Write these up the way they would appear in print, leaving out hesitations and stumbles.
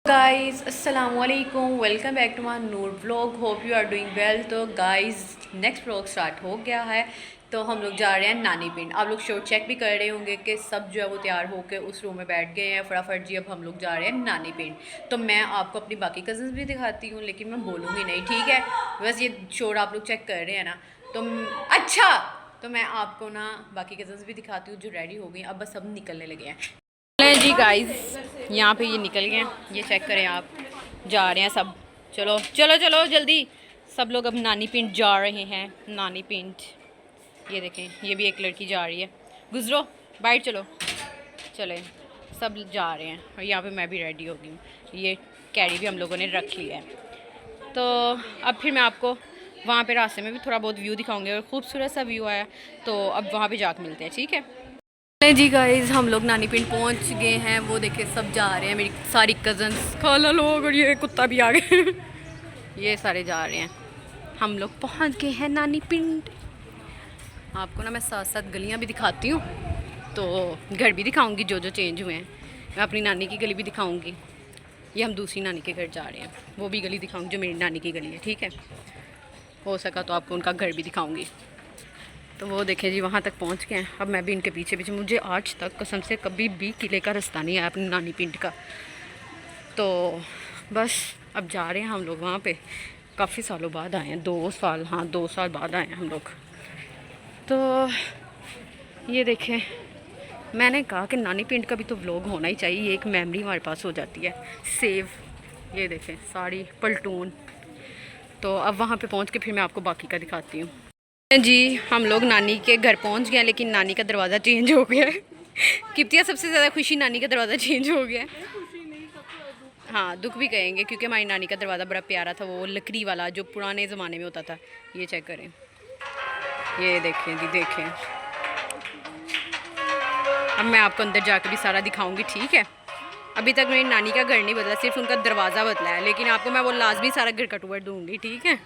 Guys अस्सलाम वालेकुम, welcome back to my Noor vlog. Hope you are doing well. तो guys next vlog start हो गया है। तो हम लोग जा रहे हैं नानी पिंड। आप लोग शो चेक भी कर रहे होंगे कि सब जो है वो तैयार होकर उस रूम में बैठ गए हैं फटाफट जी। अब हम लोग जा रहे हैं नानी पिंड। तो मैं आपको अपनी बाकी कज़न्स भी दिखाती हूँ, लेकिन मैं बोलूँगी नहीं, ठीक है। बस ये शोर आप लोग चेक कर रहे हैं ना, तो अच्छा, तो मैं आपको ना बाकी कज़न्स भी दिखाती हूँ जो रेडी हो गई। अब बस सब निकलने लगे हैं। जी गाइस, यहाँ पे ये निकल गए हैं, ये चेक करें आप। जा रहे हैं सब। चलो चलो चलो जल्दी। सब लोग अब नानी पिंड जा रहे हैं। नानी पिंड, ये देखें, ये भी एक लड़की जा रही है। गुजरो, बाइट चलो। चले, सब जा रहे हैं और यहाँ पे मैं भी रेडी हो गई हूँ। ये कैरी भी हम लोगों ने रख लिया है। तो अब फिर मैं आपको वहाँ पे रास्ते में भी थोड़ा बहुत व्यू दिखाऊंगी और खूबसूरत सा व्यू आया। तो अब वहाँ पे जाकर मिलते हैं, ठीक है। जी गाइस, हम लोग नानी पिंड पहुंच गए हैं। वो देखे सब जा रहे हैं, मेरी सारी कज़न्स, खाला लोग, और ये कुत्ता भी आ गए ये सारे जा रहे हैं। हम लोग पहुंच गए हैं नानी पिंड। आपको ना मैं साथ साथ गलियां भी दिखाती हूँ, तो घर भी दिखाऊंगी जो जो चेंज हुए हैं। मैं अपनी नानी की गली भी दिखाऊंगी। ये हम दूसरी नानी के घर जा रहे हैं, वो भी गली दिखाऊंगी जो मेरी नानी की गली है, ठीक है। हो सका तो आपको उनका घर भी दिखाऊँगी। तो वो देखें जी, वहाँ तक पहुँच गए हैं। अब मैं भी इनके पीछे पीछे। मुझे आज तक कसम से कभी भी किले का रास्ता नहीं आया अपनी नानी पिंड का। तो बस अब जा रहे हैं हम लोग वहाँ पे। काफ़ी सालों बाद आए हैं, 2 साल, हाँ 2 साल बाद आए हैं हम लोग। तो ये देखें, मैंने कहा कि नानी पिंड का भी तो व्लॉग होना ही चाहिए, एक मेमोरी हमारे पास हो जाती है सेव। ये देखें साड़ी पलटून। तो अब वहाँ पे पहुँच के फिर मैं आपको बाकी का दिखाती हूँ। जी हम लोग नानी के घर पहुंच गए हैं, लेकिन नानी का दरवाज़ा चेंज हो गया है किप्तिया सबसे ज़्यादा खुशी नानी का दरवाज़ा चेंज हो गया है। हाँ, दुख भी कहेंगे, क्योंकि हमारी नानी का दरवाज़ा बड़ा प्यारा था, वो लकड़ी वाला जो पुराने ज़माने में होता था। ये चेक करें, ये देखें जी, देखें। अब मैं आपको अंदर जाकर भी सारा दिखाऊंगी, ठीक है। अभी तक मेरी नानी का घर नहीं बदला, सिर्फ उनका दरवाज़ा बदला है, लेकिन आपको मैं वो लाजमी सारा घर का टूर दूँगी, ठीक है।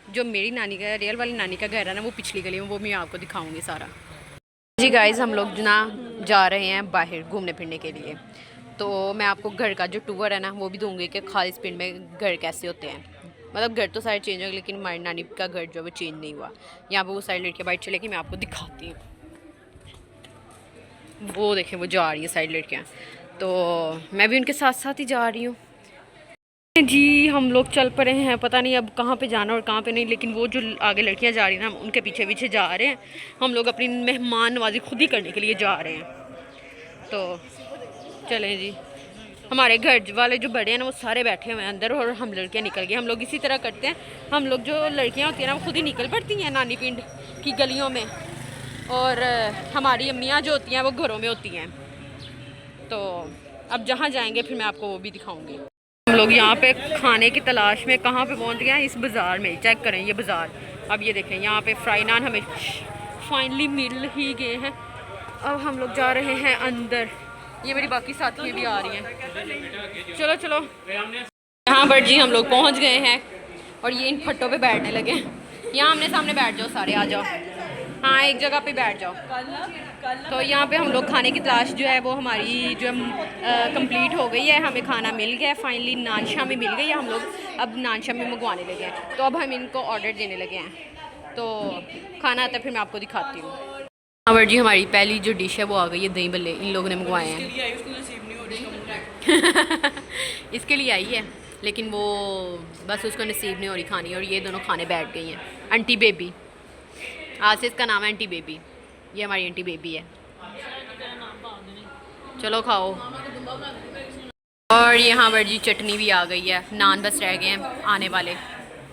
जो मेरी नानी का, रियल वाली नानी का घर है ना, वो पिछली गली में, वो मैं आपको दिखाऊंगी सारा। जी गाइस, हम लोग ना जा रहे हैं बाहर घूमने फिरने के लिए। तो मैं आपको घर का जो टूर है ना वो भी दूंगी कि खालिस पिंड में घर कैसे होते हैं। मतलब घर तो सारे चेंज हो गए, लेकिन हमारी नानी का घर जो है वो चेंज नहीं हुआ। यहाँ पर वो सारी लड़कियाँ बाइट चलेगी, मैं आपको दिखाती हूँ। वो देखें, वो जा रही है सारी लड़कियाँ, तो मैं भी उनके साथ साथ ही जा रही हूँ। जी हम लोग चल पड़े हैं, पता नहीं अब कहाँ पे जाना और कहाँ पे नहीं, लेकिन वो जो आगे लड़कियां जा रही हैं ना, उनके पीछे पीछे जा रहे हैं। हम लोग अपनी मेहमान नवाजी खुद ही करने के लिए जा रहे हैं। तो चलें जी। हमारे घर वाले जो बड़े हैं ना, वो सारे बैठे हुए हैं अंदर, और हम लड़कियां निकल गए। हम लोग इसी तरह करते हैं, हम लोग जो लड़कियाँ होती हैं ना, वो खुद ही निकल पड़ती हैं नानी पिंड की गलियों में, और हमारी अम्मियाँ जो होती हैं वो घरों में होती हैं। तो अब जहाँ जाएँगे फिर मैं आपको वो भी दिखाऊँगी। हम लोग यहाँ पे खाने की तलाश में कहाँ पे पहुँच गए हैं, इस बाज़ार में। चेक करें ये बाज़ार। अब ये देखें, यहाँ पे फ्राई नान हमें फाइनली मिल ही गए हैं। अब हम लोग जा रहे हैं अंदर। ये मेरी बाकी साथी भी आ रही हैं। चलो चलो, यहाँ पर जी हम लोग पहुँच गए हैं, और ये इन फट्टों पे बैठने लगे हैं। यहाँ आमने सामने बैठ जाओ सारे, आ जाओ। हाँ, एक जगह पे बैठ जाओ। तो यहाँ पे हम लोग खाने की तलाश जो है वो हमारी जो है कंप्लीट हो गई है। हमें खाना मिल गया है फाइनली, नान शामी मिल गई है। हम लोग अब नान शामी मंगवाने लगे हैं, तो अब हम इनको ऑर्डर देने लगे हैं। तो खाना आता है फिर मैं आपको दिखाती हूँ। हाँ जी, हमारी पहली जो डिश है वो आ गई है, दही बल्ले इन लोगों ने मंगवाए हैं इसके लिए आई है, लेकिन वो बस उसको नसीब नहीं हो रही खानी, और ये दोनों खाने बैठ गई हैं। आंटी बेबी, आज से इसका नाम है आंटी बेबी। ये हमारी आंटी बेबी है। चलो खाओ। और यहाँ पर जी चटनी भी आ गई है, नान बस रह गए हैं आने वाले।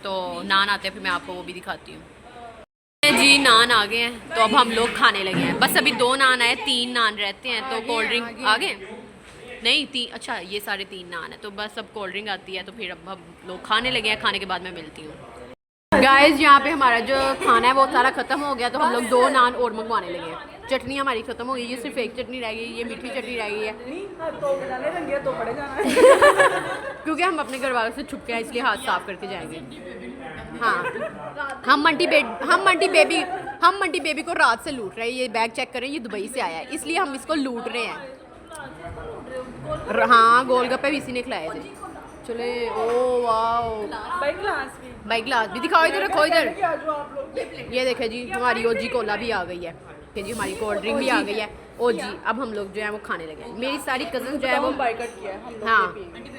तो नान आते हैं फिर मैं आपको वो भी दिखाती हूँ। जी नान आ गए हैं, तो अब हम लोग खाने लगे हैं। बस अभी 2 नान आए, 3 नान रहते हैं। तो कोल्ड ड्रिंक आ गए नहीं, 3, अच्छा ये सारे 3 नान है। तो बस अब कोल्ड ड्रिंक आती है, तो फिर अब हम लोग खाने लगे हैं। खाने के बाद मैं मिलती हूँ। गाइस, यहाँ पे हमारा जो खाना है वो सारा ख़त्म हो गया, तो हम लोग 2 नान और मंगवाने लगे हैं। चटनी हमारी ख़त्म हो गई, ये सिर्फ एक चटनी रह गई, ये मीठी चटनी रह गई है क्योंकि हम अपने घर वालों से छुप के इसलिए हाथ साफ करके जाएंगे। हाँ, हम मंटी बेबी को रात से लूट रहे हैं। ये बैग चेक करें, ये दुबई से आया है, इसलिए हम इसको लूट रहे हैं। हाँ गोलगप्पे भी इसी ने खिलाए थे। चले ओ वाओ बाई ग्लास भी दिखाओ, इधर रखो इधर। ये देखे जी हमारी ओजी कोला भी आ गई है कि जी हमारी कोल्ड ड्रिंक भी आ गई है ओजी। अब हम लोग जो है वो खाने लगे हैं। मेरी सारी कज़न जो है वो हाँ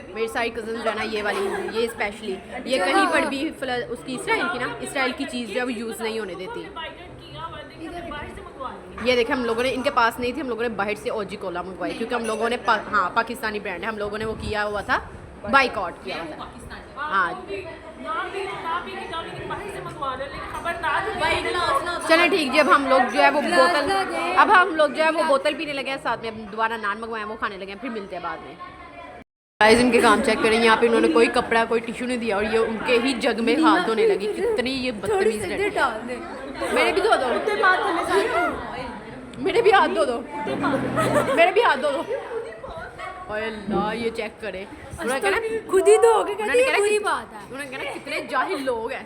मेरी सारी कज़न जो है ना ये वाली ये स्पेशली ये कहीं पर भी उसकी इसराइल की ना इसराइल की चीज़ जो है वो यूज़ नहीं होने देती। ये देखे हम लोगों ने इनके पास नहीं थी, हम लोगों ने बाहर से ओजी कोला मंगवाई क्योंकि हम लोगों ने हाँ पाकिस्तानी ब्रांड है, हम लोगों ने वो किया हुआ था बाइकआउट किया हुआ था। हाँ चले ठीक जी। अब हम लोग जो है वो बोतल अब हम लोग जो है वो बोतल पीने लगे हैं, साथ में दोबारा नान मंगवाए वो खाने लगे हैं, फिर मिलते हैं बाद में। गाइस इनके काम चेक करें, यहाँ पे इन्होंने कोई कपड़ा कोई टिश्यू नहीं दिया और ये उनके ही जग में हाथ धोने लगी। कितनी ये बदतमीज है। मेरे भी धो दो, मेरे भी हाथ धो दो, मेरे भी हाथ धो दो। अल्लाह ये चेक करे खुद ही धोगे पूरी बात है। उन्होंने कहना कितने जाहिल लोग हैं।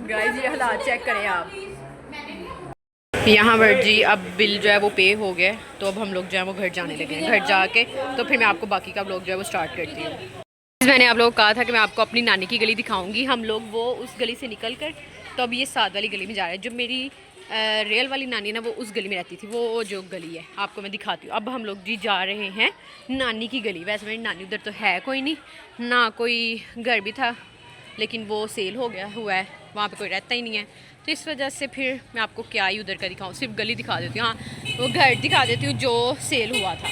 गाइस ये हालात चेक करें आप। यहाँ पर जी अब बिल जो है वो पे हो गया, तो अब हम लोग जो है वो घर जाने लगे हैं। घर जाके तो फिर मैं आपको बाकी का ब्लॉग जो है वो स्टार्ट करती हूँ। मैंने आप लोगों को कहा था कि मैं आपको अपनी नानी की गली दिखाऊंगी। हम लोग वो उस गली से निकल कर तो अब ये साथ वाली गली में जा रहे हैं। जो मेरी रियल वाली नानी ना वो उस गली में रहती थी, वो जो गली है आपको मैं दिखाती हूँ। अब हम लोग जी जा रहे हैं नानी की गली। वैसे मेरी नानी उधर तो है कोई नहीं, ना कोई घर भी था लेकिन वो सेल हो गया हुआ है, वहाँ पे कोई रहता ही नहीं है। तो इस वजह से फिर मैं आपको क्या ही उधर का दिखाऊँ, सिर्फ गली दिखा देती हूँ। हाँ वो घर दिखा देती हूँ जो सेल हुआ था।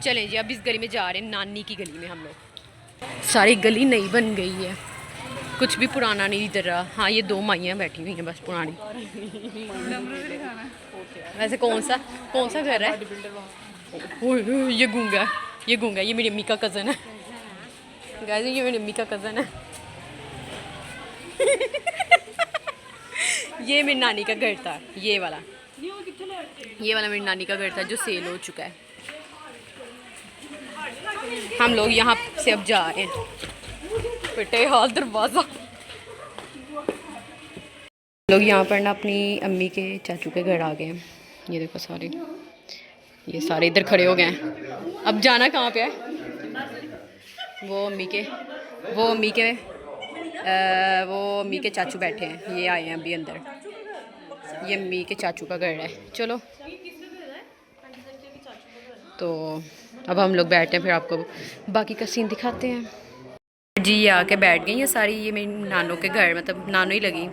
चलें जी अब इस गली में जा रहे हैं, नानी की गली में। हम लोग सारी गली नई बन गई है, कुछ भी पुराना नहीं इधर रहा। हाँ ये दो माइयाँ बैठी हुई हैं बस पुरानी। वैसे कौन सा घर है? ये गूंगा ये मेरी अम्मी का कज़न है। गाइस ये मेरी अम्मी का कज़न है। ये मेरी नानी का घर था, ये वाला मेरी नानी का घर था जो सेल हो चुका है। हम लोग यहाँ से अब जा रहे हैं। पिटे हाल दरवाज़ा। लोग यहाँ पर ना अपनी अम्मी के चाचू के घर आ गए हैं। ये देखो ये सारे इधर खड़े हो गए हैं। अब जाना कहाँ पे है? वो अम्मी के चाचू बैठे हैं, ये आए हैं अभी अंदर। ये अम्मी के चाचू का घर है। चलो तो अब हम लोग बैठते हैं, फिर आपको बाकी का सीन दिखाते हैं। जी ये आके बैठ गई हैं सारी। ये मेरी नानों के घर, मतलब नानों ही लगी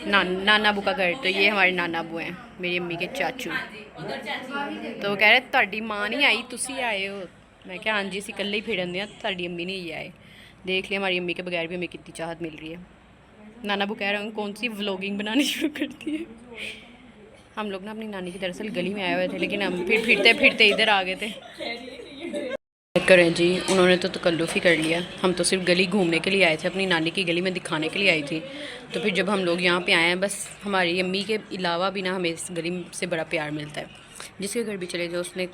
नाना अबू का घर। तो ये हमारे नाना अबू हैं, मेरी अम्मी के चाचू। तो वो कह रहे तुहाडी माँ नहीं आई तुसी आए हो। मैं क्या हाँ जी असी कल्ले ही फिरन दियाँ, तुहाडी अम्मी नहीं आए। देख लिया हमारी अम्मी के बगैर भी हमें कितनी चाहत मिल रही है। नाना अबू कह रहे हैं कौन सी व्लॉगिंग बनानी शुरू कर दी है। हम लोग ना अपनी नानी की दरअसल गली में आए हुए थे, लेकिन हम फिर फिरते इधर आ गए थे। करें जी उन्होंने तो तकल्लुफ़ ही कर लिया। हम तो सिर्फ गली घूमने के लिए आए थे, अपनी नानी की गली में दिखाने के लिए आई थी। तो फिर जब हम लोग यहाँ पे आए हैं, बस हमारी अम्मी के अलावा भी ना हमें इस गली से बड़ा प्यार मिलता है। जिसके घर भी चले जाओ उसने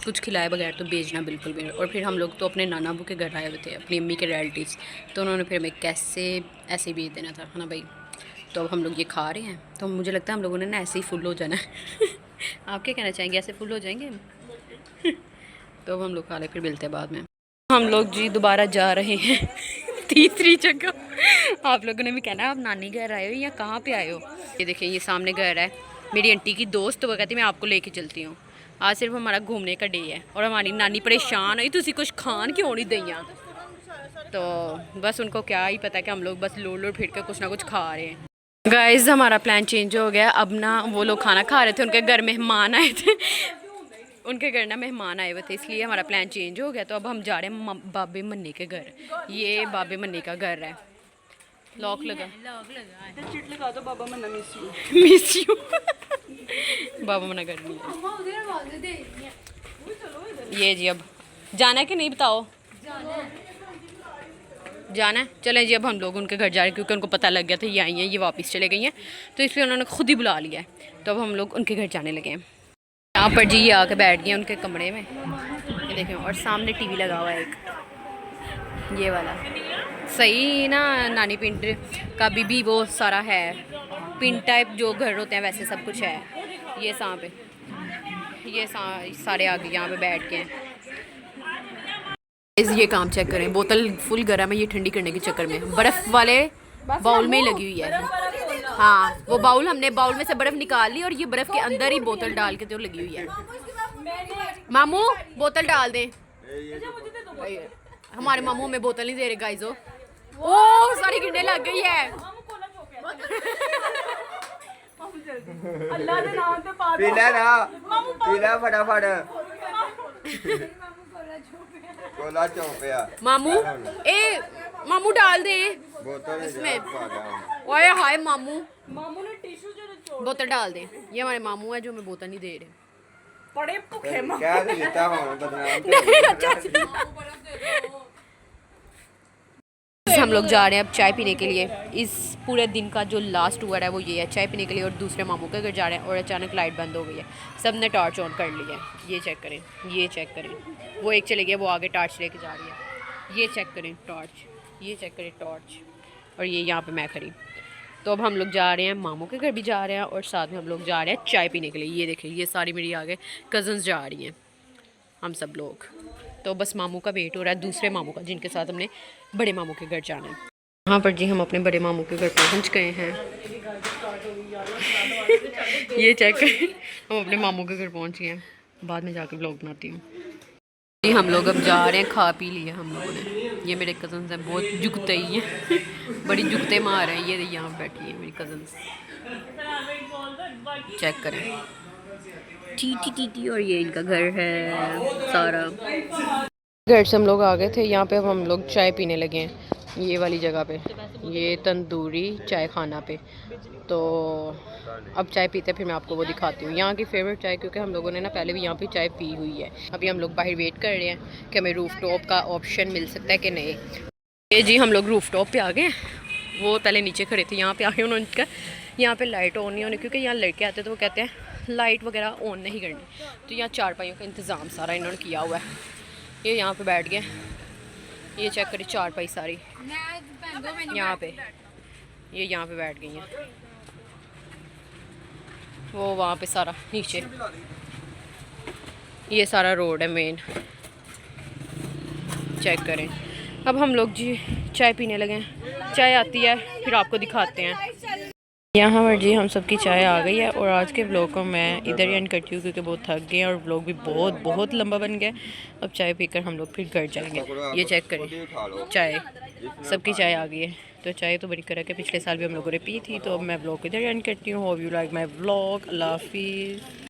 कुछ खिलाए बगैर तो भेजना बिल्कुल भी नहीं। और फिर हम लोग तो अपने नाना अबू के घर आए हुए थे, अपनी अम्मी के रिलेटिव्स। तो उन्होंने फिर हमें कैसे ऐसे भेज देना था, है ना भाई। तो अब हम लोग ये खा रहे हैं, तो मुझे लगता है हम लोगों ने ना ऐसे ही फुल हो जाना है। आप क्या कहना चाहेंगे, ऐसे फुल हो जाएंगे हम? तो अब हम लोग खा ले, फिर मिलते हैं बाद में। हम लोग जी दोबारा जा रहे हैं तीसरी जगह। आप लोगों ने भी कहना आप नानी घर आए हो या कहाँ पे आए हो। ये देखिए ये सामने घर है मेरी आंटी की दोस्त, वो कहती मैं आपको लेके चलती हूँ। आज सिर्फ हमारा घूमने का डे है और हमारी नानी परेशान हुई तुसी कुछ खान क्यों नहीं दैया। तो बस उनको क्या ही पता कि हम लोग बस लोड़ फिर के कुछ ना कुछ खा रहे हैं। गाइस हमारा प्लान चेंज हो गया। अब ना वो लोग खाना खा रहे थे, उनके घर मेहमान आए थे। उनके घर ना मेहमान आए हुए थे, इसलिए हमारा प्लान चेंज हो गया। तो अब हम जा रहे हैं बाबे मन्ने के घर। ये बाबे मन्ने का घर है। लॉक लगा चिट लगा दो। बाबा मन्ना मिस यू बाबा मन्ना घर नहीं है। ये जी अब जाना है कि नहीं बताओ? जाना है। चलें जी अब हम लोग उनके घर जा रहे हैं, क्योंकि उनको पता लग गया था ये आई हैं, ये वापस चले गई हैं, तो इसलिए उन्होंने खुद ही बुला लिया है। तो अब हम लोग उनके घर जाने लगे हैं। यहाँ पर जी ये आके बैठ गए उनके कमरे में, ये देखें। और सामने टीवी लगा हुआ है एक, ये वाला। सही ना नानी पिंड का भी वो सारा है, पिंड टाइप जो घर होते हैं वैसे सब कुछ है। ये सामने ये सारे आगे यहाँ पे बैठ के हैं। ये काम चेक करें, बोतल फुल गर्म है, ये ठंडी करने के चक्कर में बर्फ़ वाले बाउल में ही लगी हुई है। हाँ, वो बाउल हमने बाउल में से बर्फ़ निकाल ली और ये बर्फ़ के अंदर ही बोतल डाल के तो लगी हुई है। मामू बोतल डाल दें। हमारे मामू हमें बोतल नहीं दे रहे गाइजो। ओ सारी गिरने लग गई है। अल्लाह के नाम पे पा दो। पीला फटाफट कोला चौपया मामू मामू डाल दे बोतल इसमें। में ओए हाय मामू मामू ने टिश्यू जो बोतल डाल दे। ये हमारे मामू है जो हमें बोतल नहीं दे रहे। बड़े भूखे मामू। क्या देता हूँ बदनाम नहीं अच्छा हम लोग जा रहे हैं अब चाय पीने के लिए। इस पूरे दिन का जो लास्ट हुआ है वो ये है, चाय पीने के लिए और दूसरे मामू के घर जा रहे हैं। और अचानक लाइट बंद हो गई है, सब ने टॉर्च ऑन कर लिया है। ये चेक करें, ये चेक करें, वो एक चले गया, वो आगे टॉर्च लेके जा रही है। ये चेक करें टॉर्च, ये चेक करें टॉर्च, और ये यहाँ पे मैं खड़ी। तो अब हम लोग जा रहे हैं, मामू के घर भी जा रहे हैं और साथ में हम लोग जा रहे हैं चाय पीने के लिए। ये देखिए ये सारी मेरी आगे कज़न्स जा रही हैं, हम सब लोग। तो बस मामू का वेट हो रहा है, दूसरे मामू का, जिनके साथ हमने बड़े मामू के घर जाना है। यहाँ पर जी हम अपने बड़े मामू के घर पहुँच गए हैं। ये चेक करें, हम अपने मामू के घर पहुँच गए हैं। बाद में जाकर ब्लॉग बनाती हूँ जी। हम लोग अब जा रहे हैं, खा पी लिया हम लोगों ने। ये मेरे कज़न्स हैं, बहुत जुगते ही हैं, बड़ी जुगते मार हैं। ये यहाँ बैठी है मेरी कज़न्स, चेक करें, टी और ये इनका घर है सारा। घर से हम लोग आ गए थे, यहाँ पे अब हम लोग चाय पीने लगे हैं, ये वाली जगह पे, ये तंदूरी चाय खाना पे। तो अब चाय पीते फिर मैं आपको वो दिखाती हूँ, यहाँ की फेवरेट चाय, क्योंकि हम लोगों ने ना पहले भी यहाँ पे चाय पी हुई है। अभी हम लोग बाहर वेट कर रहे हैं कि हमें रूफ टॉप का ऑप्शन मिल सकता है कि नहीं। ये जी हम लोग रूफ टॉप पर आ गए। वो पहले नीचे खड़े थे, यहाँ पे आके उन्होंने कहा यहाँ पे लाइट ऑन नहीं होनी, क्योंकि यहाँ लड़के आते तो वो कहते हैं लाइट वगैरह ऑन नहीं करनी। तो यहाँ चारपाइयों का इंतज़ाम सारा इन्होंने किया हुआ है। ये यहाँ पे बैठ गए, ये चेक करिए चारपाई सारी यहाँ पे, ये यहाँ पे बैठ गई हैं। वो वहाँ पे सारा नीचे, ये सारा रोड है मेन, चेक करें। अब हम लोग जी चाय पीने लगे हैं, चाय आती है फिर आपको दिखाते हैं। यहाँ पर जी हम सबकी चाय आ गई है और आज के ब्लॉग को मैं इधर ही एंड करती हूँ, क्योंकि बहुत थक गए हैं और ब्लॉग भी बहुत लंबा बन गया। अब चाय पीकर हम लोग फिर घर जाएंगे। ये चेक करें चाय, सबकी चाय आ गई है। तो चाय तो बड़ी करा के पिछले साल भी हम लोगों ने पी थी। तो अब मैं ब्लॉग इधर एंड करती हूँ। Hope you like my blog. अल्लाह हाफिज़।